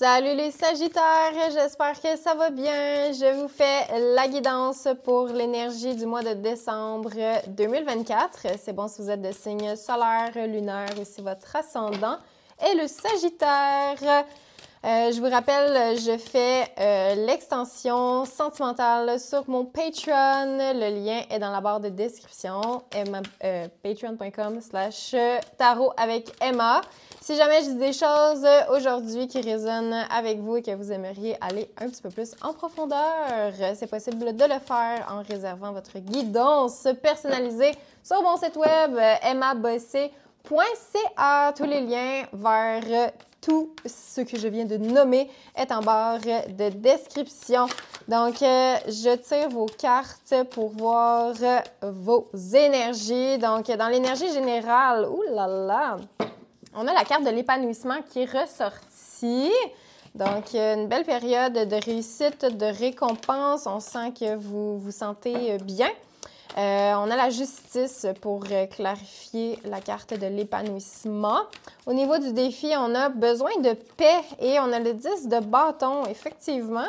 Salut les Sagittaires, j'espère que ça va bien. Je vous fais la guidance pour l'énergie du mois de décembre 2024. C'est bon si vous êtes de signe solaire, lunaire ou si votre ascendant est le Sagittaire. Je vous rappelle, je fais l'extension sentimentale sur mon Patreon. Le lien est dans la barre de description, patreon.com/tarot avec Emma. Si jamais je dis des choses aujourd'hui qui résonnent avec vous et que vous aimeriez aller un petit peu plus en profondeur, c'est possible de le faire en réservant votre guidance personnalisée sur mon site web emmabossé.ca. Tous les liens vers tout ce que je viens de nommer est en barre de description. Donc, je tire vos cartes pour voir vos énergies. Donc, dans l'énergie générale, oulala, on a la carte de l'épanouissement qui est ressortie. Donc, une belle période de réussite, de récompense. On sent que vous vous sentez bien. On a la justice pour clarifier la carte de l'épanouissement. Au niveau du défi, on a besoin de paix et on a le 10 de bâton, effectivement.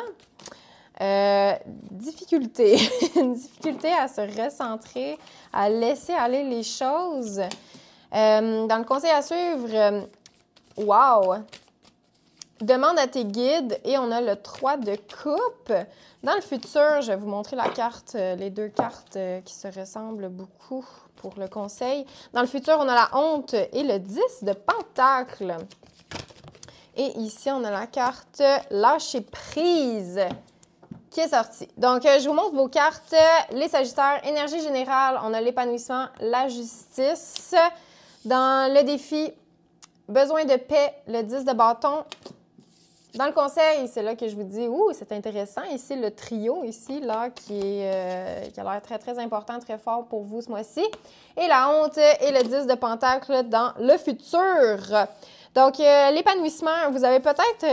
Difficulté. Une difficulté à se recentrer, à laisser aller les choses. Dans le conseil à suivre, wow! Demande à tes guides et on a le 3 de coupe. Dans le futur, je vais vous montrer la carte, les deux cartes qui se ressemblent beaucoup pour le conseil. Dans le futur, on a la honte et le 10 de pentacle. Et ici, on a la carte lâcher prise qui est sortie. Donc, je vous montre vos cartes. Les Sagittaires, énergie générale, on a l'épanouissement, la justice. Dans le défi, besoin de paix, le 10 de bâton. Dans le conseil, c'est là que je vous dis, c'est intéressant. Ici, le trio, ici, là, qui a l'air très, très important, très fort pour vous ce mois-ci. Et la honte et le 10 de pentacle dans le futur. Donc, l'épanouissement, vous avez peut-être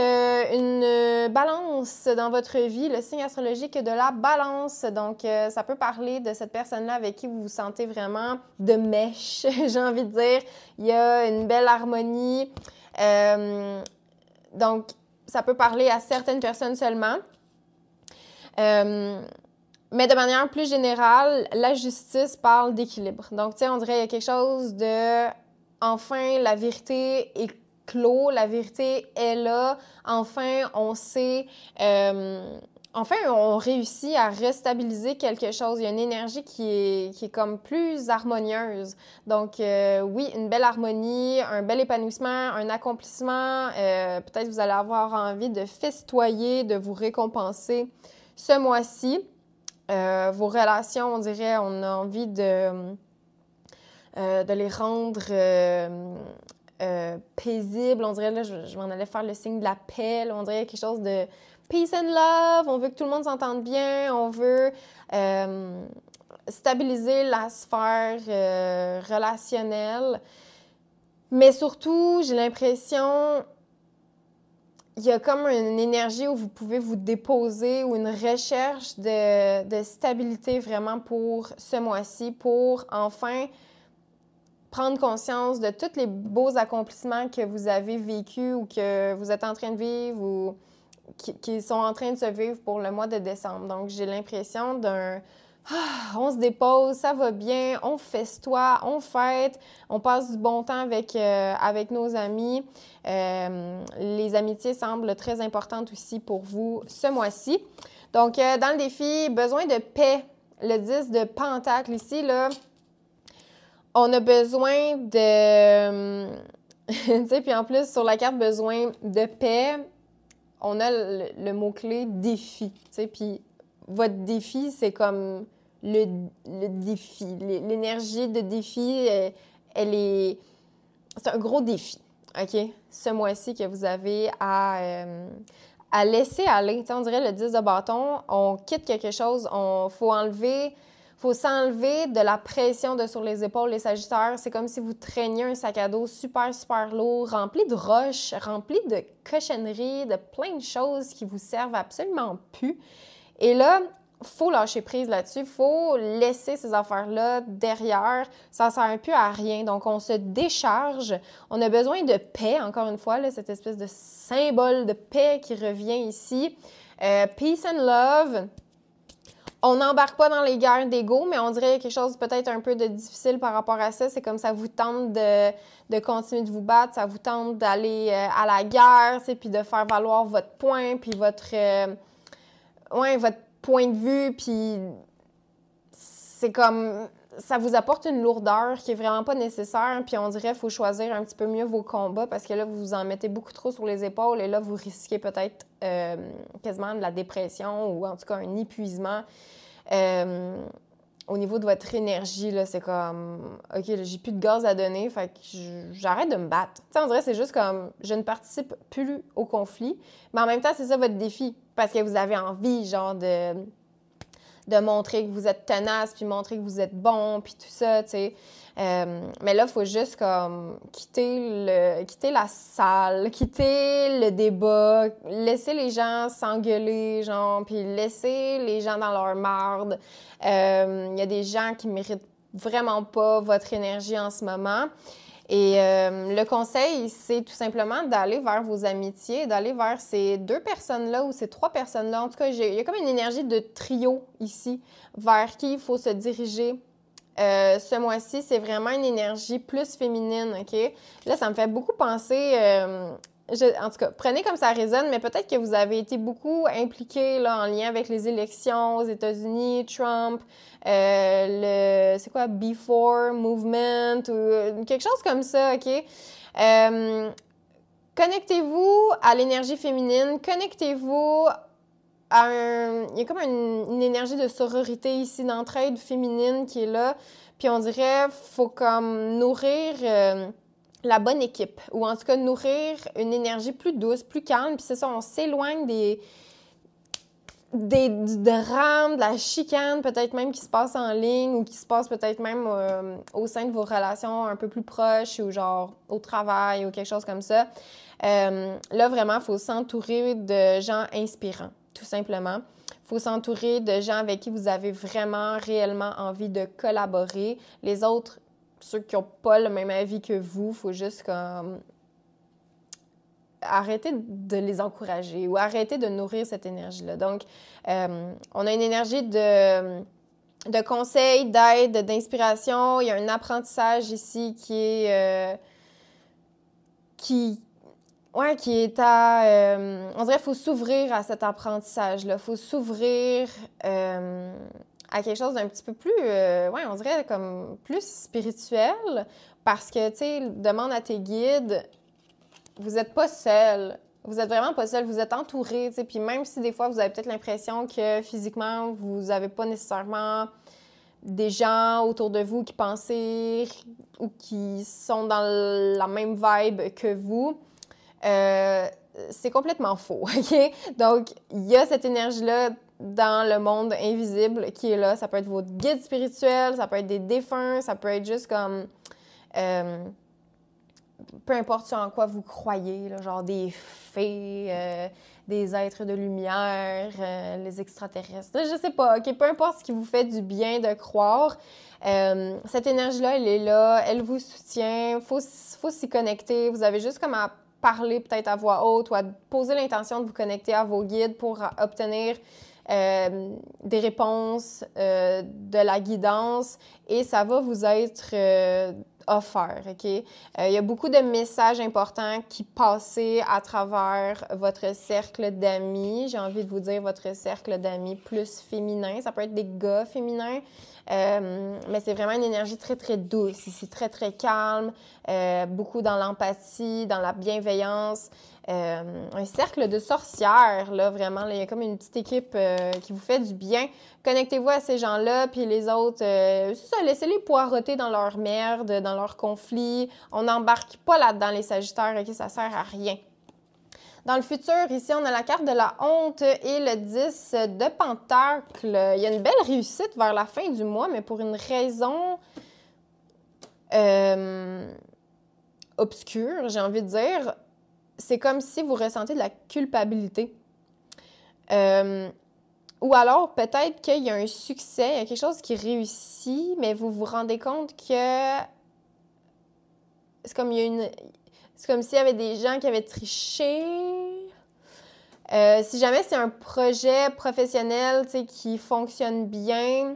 une balance dans votre vie, le signe astrologique de la balance. Donc, ça peut parler de cette personne-là avec qui vous vous sentez vraiment de mèche, j'ai envie de dire. Il y a une belle harmonie. Donc, ça peut parler à certaines personnes seulement. Mais de manière plus générale, la justice parle d'équilibre. Donc, tu sais, on dirait qu'il y a quelque chose de... Enfin, la vérité est clos, la vérité est là. Enfin, on sait... Enfin, on réussit à restabiliser quelque chose. Il y a une énergie qui est comme plus harmonieuse. Donc, oui, une belle harmonie, un bel épanouissement, un accomplissement. Peut-être vous allez avoir envie de festoyer, de vous récompenser ce mois-ci. Vos relations, on dirait, on a envie de les rendre paisibles. On dirait, là, je m'en allais faire le signe de la paix. Là, on dirait quelque chose de... Peace and love, on veut que tout le monde s'entende bien, on veut stabiliser la sphère relationnelle. Mais surtout, j'ai l'impression il y a comme une énergie où vous pouvez vous déposer ou une recherche de stabilité vraiment pour ce mois-ci, pour enfin prendre conscience de tous les beaux accomplissements que vous avez vécus ou que vous êtes en train de vivre ou qui sont en train de se vivre pour le mois de décembre. Donc, j'ai l'impression on se dépose, ça va bien, on festoie, on fête, on passe du bon temps avec nos amis. Les amitiés semblent très importantes aussi pour vous ce mois-ci. Donc, dans le défi, besoin de paix, le 10 de pentacle ici, là, on a besoin de... tu sais, puis en plus, sur la carte besoin de paix, on a le mot-clé « défi ». Tu sais, puis votre défi, c'est comme le défi. L'énergie de défi, c'est un gros défi, OK? Ce mois-ci que vous avez à laisser aller. Tu sais, on dirait le 10 de bâton, on quitte quelque chose, faut s'enlever de la pression sur les épaules, les Sagittaires. C'est comme si vous traîniez un sac à dos super, super lourd, rempli de roches, rempli de cochonneries, de plein de choses qui vous servent absolument plus. Et là, faut lâcher prise là-dessus, faut laisser ces affaires-là derrière, ça ne sert plus à rien. Donc, on se décharge, on a besoin de paix, encore une fois, là, cette espèce de symbole de paix qui revient ici. Peace and love. On n'embarque pas dans les guerres d'ego, mais on dirait quelque chose peut-être un peu de difficile par rapport à ça. C'est comme ça vous tente de continuer de vous battre, ça vous tente d'aller à la guerre, puis de faire valoir votre point, puis votre point de vue, puis c'est comme... Ça vous apporte une lourdeur qui est vraiment pas nécessaire, puis on dirait qu'il faut choisir un petit peu mieux vos combats parce que là, vous vous en mettez beaucoup trop sur les épaules et là, vous risquez peut-être quasiment de la dépression ou en tout cas un épuisement. Au niveau de votre énergie, là, c'est comme « OK, là, j'ai plus de gaz à donner, fait que j'arrête de me battre. » Tu sais, on dirait que c'est juste comme « Je ne participe plus au conflit. » Mais en même temps, c'est ça votre défi parce que vous avez envie, genre, de montrer que vous êtes tenace, puis montrer que vous êtes bon, puis tout ça, tu sais. Mais là, il faut juste comme quitter la salle, quitter le débat, laisser les gens s'engueuler, genre, puis laisser les gens dans leur marde. Il y a des gens qui méritent vraiment pas votre énergie en ce moment. Et le conseil, c'est tout simplement d'aller vers vos amitiés, d'aller vers ces 2 personnes-là ou ces 3 personnes-là. En tout cas, il y a comme une énergie de trio ici vers qui il faut se diriger. Ce mois-ci, c'est vraiment une énergie plus féminine, OK? Là, ça me fait beaucoup penser... en tout cas, prenez comme ça résonne, mais peut-être que vous avez été beaucoup impliqués là, en lien avec les élections aux États-Unis, Trump, c'est quoi, Before Movement, ou quelque chose comme ça, OK? Connectez-vous à l'énergie féminine, connectez-vous il y a comme une énergie de sororité ici, d'entraide féminine qui est là, puis on dirait faut comme nourrir... la bonne équipe, ou en tout cas nourrir une énergie plus douce, plus calme, puis c'est ça, on s'éloigne du drame, de la chicane, peut-être même qui se passe en ligne, ou qui se passe peut-être même au sein de vos relations un peu plus proches, ou genre au travail, ou quelque chose comme ça. Là, vraiment, il faut s'entourer de gens inspirants, tout simplement. Il faut s'entourer de gens avec qui vous avez vraiment, réellement envie de collaborer. Les autres, ceux qui n'ont pas le même avis que vous, il faut juste comme arrêter de les encourager ou arrêter de nourrir cette énergie-là. Donc, on a une énergie de conseil, d'aide, d'inspiration. Il y a un apprentissage ici qui est on dirait qu'il faut s'ouvrir à cet apprentissage-là. Il faut s'ouvrir à quelque chose d'un petit peu plus, on dirait comme plus spirituel. Parce que, tu sais, demande à tes guides, vous n'êtes pas seul. Vous êtes vraiment pas seul. Vous êtes entouré, tu sais. Puis même si des fois, vous avez peut-être l'impression que physiquement, vous n'avez pas nécessairement des gens autour de vous qui pensent ou qui sont dans la même vibe que vous, c'est complètement faux, OK? Donc, il y a cette énergie-là dans le monde invisible qui est là. Ça peut être votre guide spirituel, ça peut être des défunts, ça peut être juste comme... peu importe sur en quoi vous croyez, là, genre des fées, des êtres de lumière, les extraterrestres, je sais pas, OK? Peu importe ce qui vous fait du bien de croire, cette énergie-là, elle est là, elle vous soutient, faut s'y connecter. Vous avez juste comme à parler peut-être à voix haute ou à poser l'intention de vous connecter à vos guides pour obtenir des réponses, de la guidance et ça va vous être offert, OK? Il y a beaucoup de messages importants qui passent à travers votre cercle d'amis. J'ai envie de vous dire votre cercle d'amis plus féminin. Ça peut être des gars féminins, mais c'est vraiment une énergie très, très douce ici, très, très calme, beaucoup dans l'empathie, dans la bienveillance. Un cercle de sorcières, là, vraiment. Là, il y a comme une petite équipe qui vous fait du bien. Connectez-vous à ces gens-là, puis les autres, c'est ça, laissez-les poireauter dans leur merde, dans leur conflit. On n'embarque pas là-dedans les Sagittaires, OK? Ça sert à rien. Dans le futur, ici, on a la carte de la honte et le 10 de Pentacle. Il y a une belle réussite vers la fin du mois, mais pour une raison obscure, j'ai envie de dire. C'est comme si vous ressentez de la culpabilité. Ou alors, peut-être qu'il y a un succès, il y a quelque chose qui réussit, mais vous vous rendez compte que c'est comme, c'est comme s'il y avait des gens qui avaient triché. Si jamais c'est un projet professionnel, tu sais, qui fonctionne bien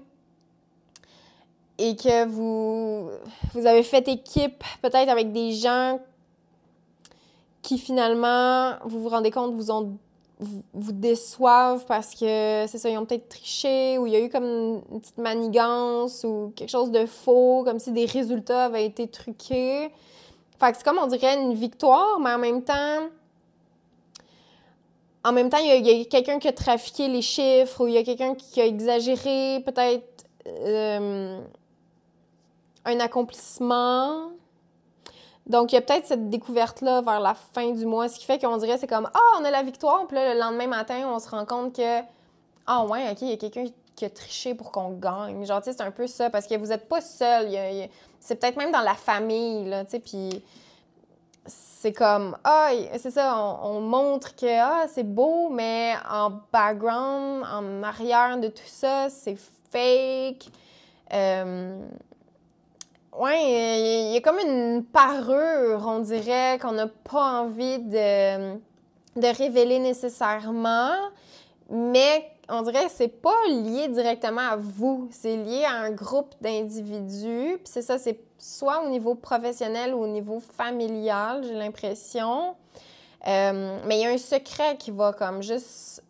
et que vous avez fait équipe peut-être avec des gens qui finalement, vous vous rendez compte, vous déçoivent parce que, c'est ça, ils ont peut-être triché ou il y a eu comme une petite manigance ou quelque chose de faux, comme si des résultats avaient été truqués. Fait que c'est comme, on dirait, une victoire, mais en même temps, il y a quelqu'un qui a trafiqué les chiffres ou il y a quelqu'un qui a exagéré peut-être un accomplissement. Donc, il y a peut-être cette découverte-là vers la fin du mois, ce qui fait qu'on dirait c'est comme « Ah, on a la victoire! » Puis là, le lendemain matin, on se rend compte que « Ah ouais, OK, il y a quelqu'un qui a triché pour qu'on gagne. » Genre, tu sais, c'est un peu ça, parce que vous n'êtes pas seul. C'est peut-être même dans la famille, là, tu sais, puis c'est comme « Ah, c'est ça, on montre que ah, c'est beau, mais en background, en arrière de tout ça, c'est fake. » Ouais, il y a comme une parure, on dirait, qu'on n'a pas envie de révéler nécessairement, mais on dirait que c'est pas lié directement à vous, c'est lié à un groupe d'individus, puis c'est ça, c'est soit au niveau professionnel ou au niveau familial, j'ai l'impression, mais il y a un secret qui va comme juste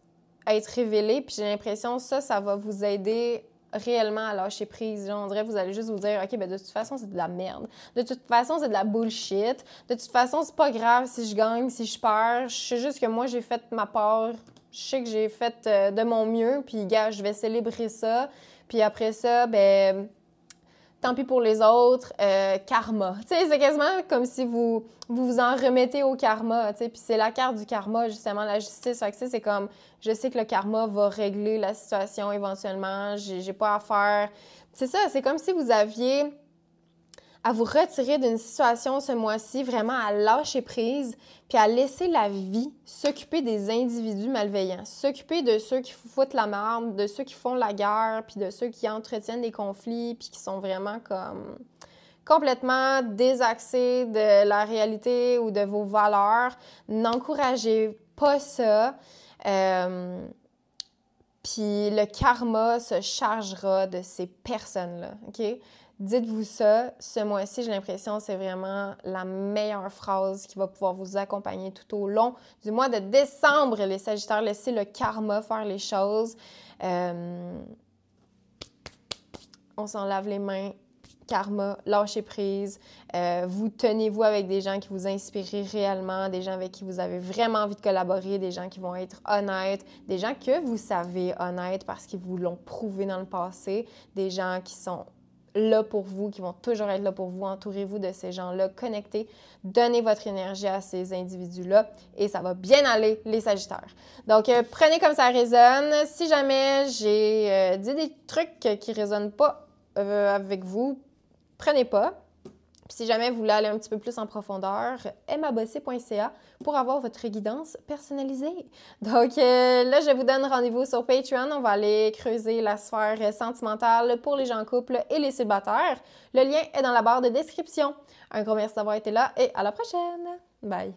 être révélé, puis j'ai l'impression que ça va vous aider réellement à lâcher prise. Genre, on dirait que vous allez juste vous dire « OK, ben de toute façon, c'est de la merde. De toute façon, c'est de la bullshit. De toute façon, c'est pas grave si je gagne, si je perds. Je sais juste que moi, j'ai fait ma part. Je sais que j'ai fait de mon mieux. Puis, gars, je vais célébrer ça. Puis après ça, ben tant pis pour les autres, karma. » Tu sais, c'est quasiment comme si vous en remettez au karma, tu sais. Puis c'est la carte du karma, justement, la justice. Fait que c'est comme, je sais que le karma va régler la situation éventuellement, j'ai pas à faire. C'est ça, c'est comme si vous aviez à vous retirer d'une situation ce mois-ci, vraiment à lâcher prise, puis à laisser la vie s'occuper des individus malveillants, s'occuper de ceux qui foutent la merde, de ceux qui font la guerre, puis de ceux qui entretiennent des conflits, puis qui sont vraiment comme complètement désaxés de la réalité ou de vos valeurs. N'encouragez pas ça. Puis le karma se chargera de ces personnes-là, OK? Dites-vous ça, ce mois-ci, j'ai l'impression que c'est vraiment la meilleure phrase qui va pouvoir vous accompagner tout au long du mois de décembre, les Sagittaires. Laissez le karma faire les choses. On s'en lave les mains. Karma, lâchez prise. Vous tenez-vous avec des gens qui vous inspirent réellement, des gens avec qui vous avez vraiment envie de collaborer, des gens qui vont être honnêtes, des gens que vous savez honnêtes parce qu'ils vous l'ont prouvé dans le passé, des gens qui sont là pour vous, qui vont toujours être là pour vous. Entourez-vous de ces gens-là, connectez, donnez votre énergie à ces individus-là et ça va bien aller, les Sagittaires. Donc, prenez comme ça résonne. Si jamais j'ai dit des trucs qui ne résonnent pas avec vous, prenez pas. Puis si jamais vous voulez aller un petit peu plus en profondeur, emmabossé.ca pour avoir votre guidance personnalisée. Donc là, je vous donne rendez-vous sur Patreon. On va aller creuser la sphère sentimentale pour les gens en couple et les célibataires. Le lien est dans la barre de description. Un gros merci d'avoir été là et à la prochaine! Bye!